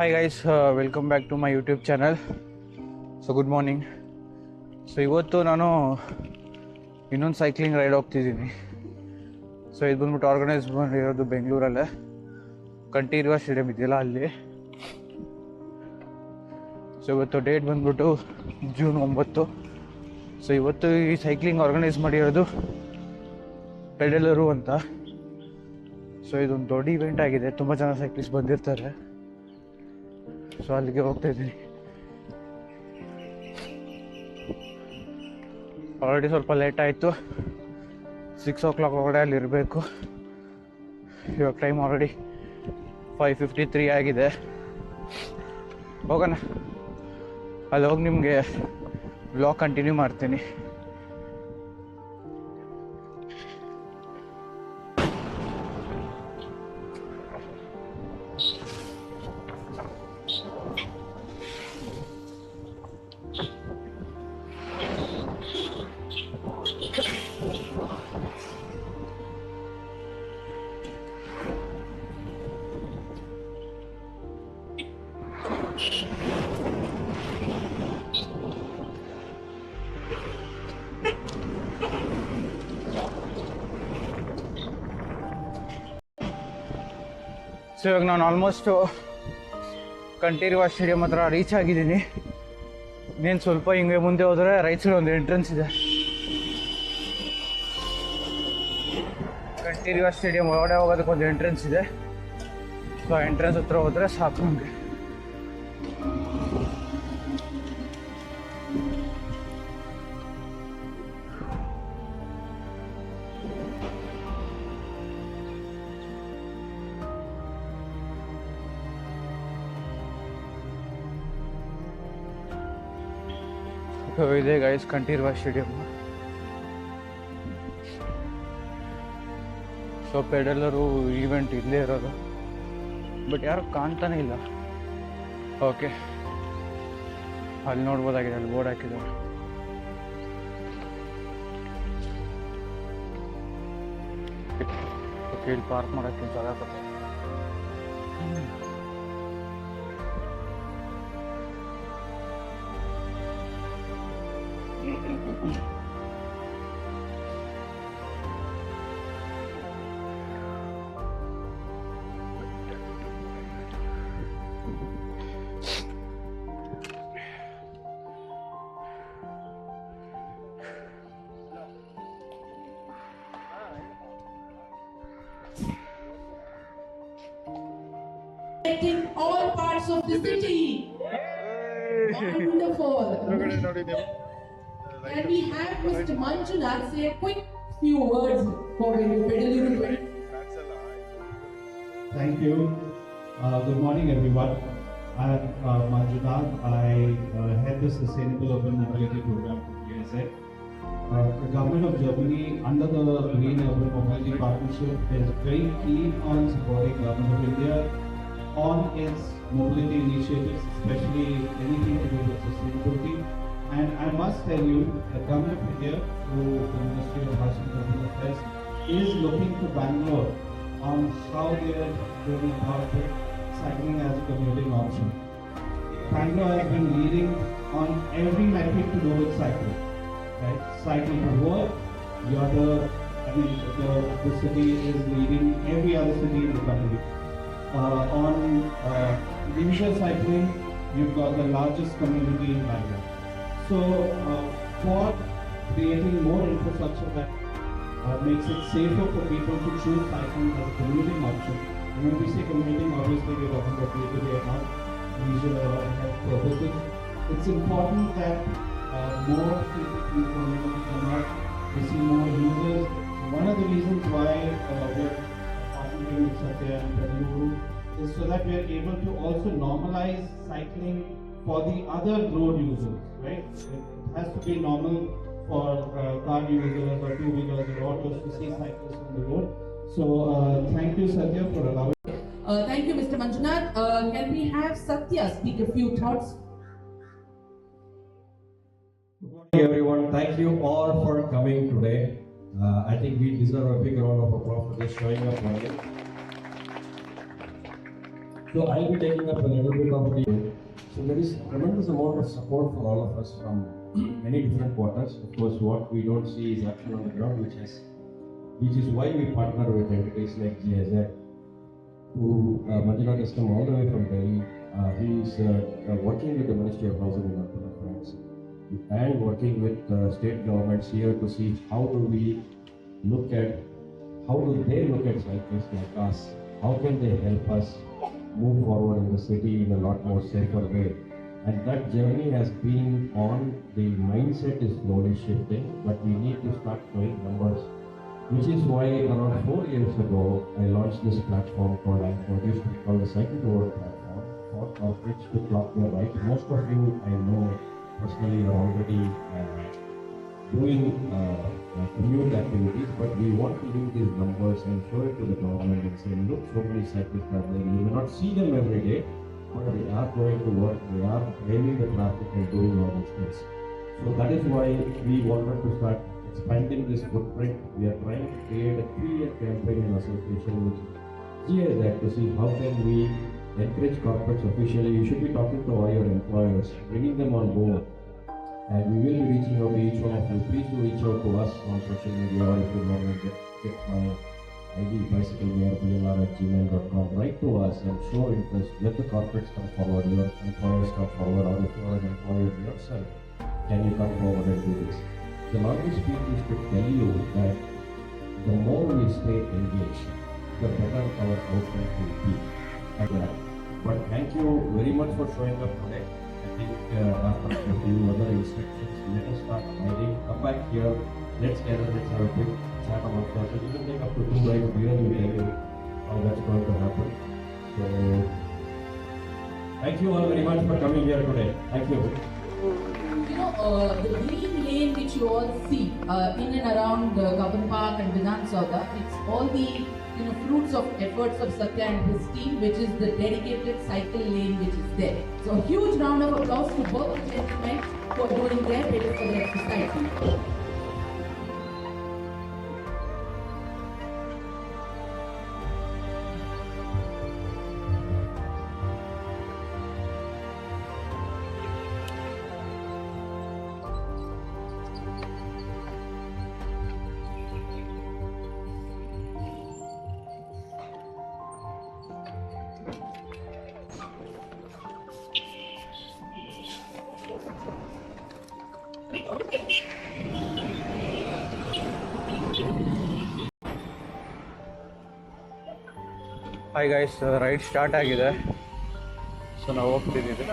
Hi guys, welcome back to my YouTube channel. So good morning. So ಇವತ್ತು ನಾನು ಇನ್ನೊಂದು cycling ride ಹೋಗ್ತಿದ್ದೀನಿ. So ಇದು ಬಂದ್ಬಿಟ್ಟು ಆರ್ಗನೈಸ್ ಮಾಡಿರೋದು ಬೆಂಗಳೂರಲ್ಲೇ ಕಂಠೀರವ ಸ್ಟೇಡಿಯಂ ಇದೆಯಲ್ಲ ಅಲ್ಲಿ. ಸೊ ಇವತ್ತು ಡೇಟ್ ಬಂದ್ಬಿಟ್ಟು ಜೂನ್ 9. ಸೊ ಇವತ್ತು ಈ ಸೈಕ್ಲಿಂಗ್ ಆರ್ಗನೈಸ್ ಮಾಡಿರೋದು ಪೆಡಲರು ಅಂತ. ಸೊ ಇದೊಂದು ದೊಡ್ಡ ಇವೆಂಟ್ ಆಗಿದೆ, ತುಂಬ ಜನ ಸೈಕ್ಲಿಸ್ಟ್ ಬಂದಿರ್ತಾರೆ. ಸೊ ಅಲ್ಲಿಗೆ ಹೋಗ್ತಾ ಇದ್ದೀನಿ. ಆಲ್ರೆಡಿ ಸ್ವಲ್ಪ ಲೇಟ್ ಆಯಿತು, 6 o'clock ಒಳಗಡೆ ಅಲ್ಲಿ ಇರಬೇಕು. ಇವಾಗ ಟೈಮ್ ಆಲ್ರೆಡಿ 5:53 ಆಗಿದೆ. ಹೋಗೋಣ, ಅಲ್ಲಿ ಹೋಗಿ ನಿಮಗೆ ವ್ಲಾಗ್ ಕಂಟಿನ್ಯೂ ಮಾಡ್ತೀನಿ. ಸೊ ಇವಾಗ ನಾನು ಆಲ್ಮೋಸ್ಟು ಕಂಠೀರವ ಸ್ಟೇಡಿಯಂ ಹತ್ರ ರೀಚ್ ಆಗಿದ್ದೀನಿ. ಇನ್ನೇನು ಸ್ವಲ್ಪ ಹಿಂಗೆ ಮುಂದೆ ಹೋದರೆ ರೈಟ್ ಸೈಡ್ ಒಂದು ಎಂಟ್ರೆನ್ಸ್ ಇದೆ. ಕಂಠೀರವ ಸ್ಟೇಡಿಯಂ ಒಳಗಡೆ ಹೋಗೋದಕ್ಕೆ ಒಂದು ಎಂಟ್ರೆನ್ಸ್ ಇದೆ. ಸೊ ಎಂಟ್ರೆನ್ಸ್ ಹತ್ರ ಹೋದರೆ ಸಾಕು ನಮಗೆ. ಇದೆ ಗೈಸ್ ಕಂಠೀರವ ಸ್ಟೇಡಿಯಂ. ಸೊ ಪೆಡಲರು ಈವೆಂಟ್ ಇಲ್ಲೇ ಇರೋದು, ಬಟ್ ಯಾರು ಕಾಣ್ತಾನೆ ಇಲ್ಲ. ಓಕೆ, ಅಲ್ಲಿ ನೋಡ್ಬೋದಾಗಿದೆ, ಅಲ್ಲಿ ಬೋರ್ಡ್ ಹಾಕಿದ್ದಾರೆ. ಇಲ್ಲಿ ಪಾರ್ಕ್ ಮಾಡೋಕ್ಕೆ ಜಾಗ ಕೊಡ್ತಾರೆ. In all parts of the city. Wonderful. Can we have Mr. Manjunath say a quick few words for Pedaluru? Thank you. Good morning, everyone. I'm Manjunath. I head the Sustainable Urban Mobility Program for GSA. The government of Germany, under the Green Urban Mobility Partnership, is very keen on supporting government of India on its mobility initiatives, especially anything to do with sustainability. And I must tell you, the government of India, through the Ministry of Housing and Urban Affairs, is looking to Bangalore on how they are going about cycling as a commuting option. Bangalore has been leading on every metric to do with cycling. Right? Cycling to work, the city is leading every other city in the country. On leisure cycling, you've got the largest community in Bangalore. So, for creating more infrastructure that makes it safer for people to choose cycling as a commuting option. And when we say commuting, obviously we're talking about day-to-day and not leisure or health purposes. It's important that more people come out, we see more users. One of the reasons why we're partnering with Satya and Pedaluru is so that we are able to also normalize cycling for the other road users, right? It has to be normal for car users or two-wheelers or autos to see cyclists on the road. So thank you, Satya, for allowing. Thank you, Mr. Manjunath. Can we have Satya speak a few thoughts? Good morning, everyone. Thank you all for coming today. I think we deserve a big round of applause for just showing up early. So I'll be taking up a little bit of the. So there is tremendous amount of support for all of us from many different quarters. Of course, what we don't see is action on the ground, which is why we partner with entities like GIZ, who Manjunath has come all the way from Delhi. He is working with the Ministry of Housing and Urban Affairs and working with state governments here to see how do they look at cyclists like us? How can they help us move forward in the city in a lot more safer way? And that journey has been on. The mindset is slowly shifting, but we need to start showing numbers. Which is why around 4 years ago, I launched this platform called the Cycle to Work platform for corporates to clock their right. Most of you I know personally are already doing commute activities, but we want to do these numbers and show it to the government and say, look, so many cyclists are there. You may not see them every day, but they are going to work, they are braving the traffic and doing all these things. So that is why we wanted to start expanding this footprint. We are trying to create a 3-year campaign in association with GIZ to see how can we encourage corporates officially. You should be talking to all your employers, bringing them on board. And we will be reaching out to each one of you. Please do reach out to us on social media, or if you want to get my ID bicyclewearbllr@gmail.com. Write to us and show interest. Let the corporates come forward, your employers come forward, or if you are an employer yourself, can you come forward and do this? The longest speech is to tell you that the more we stay engaged, the better our outcome will be. But thank you very much for showing up today. I think after a few other instructions, let us start riding. Come back here, let's gather, let's have a quick chat amongst ourselves. You can take up to 2 rides here and we'll tell you how that's going to happen. So, thank you all very much for coming here today. Thank you. You know, the green lane which you all see in and around Kavan Park and Vidhan Sauda, it's all the fruits of efforts of Satya and his team, which is the dedicated cycle lane which is there. So a huge round of applause to both the gentlemen for doing their bit for their society. Hi guys, ride start ಆಗಿದೆ. So ನಾವು ಹೋಗ್ತಿದ್ದೀವಿ.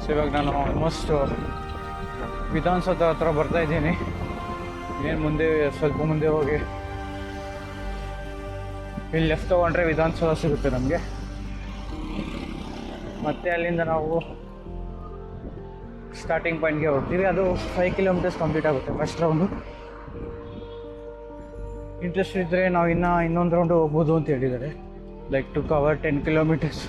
So ಇವಾಗ ನಾನು almost Vidhana Soudha ಹತ್ರ ಬರ್ತಾ ಇದ್ದೀನಿ. ಏನು ಮುಂದೆ ಸ್ವಲ್ಪ ಮುಂದೆ ಹೋಗಿ ಇಲ್ಲಿ ಲೆಫ್ಟ್ ತೊಗೊಂಡ್ರೆ ವಿಧಾನಸೌಧ ಸಿಗುತ್ತೆ ನಮಗೆ. ಮತ್ತು ಅಲ್ಲಿಂದ ನಾವು ಸ್ಟಾರ್ಟಿಂಗ್ ಪಾಯಿಂಟ್ಗೆ ಹೋಗ್ತೀವಿ. ಅದು 5 ಕಿಲೋಮೀಟರ್ಸ್ ಕಂಪ್ಲೀಟ್ ಆಗುತ್ತೆ ಫಸ್ಟ್ ರೌಂಡು. ಇಂಟ್ರೆಸ್ಟ್ ಇದ್ದರೆ ನಾವು ಇನ್ನೊಂದು ರೌಂಡು ಹೋಗ್ಬೋದು ಅಂತ ಹೇಳಿದ್ದಾರೆ, ಲೈಕ್ ಟು ಕವರ್ 10 ಕಿಲೋಮೀಟರ್ಸ್.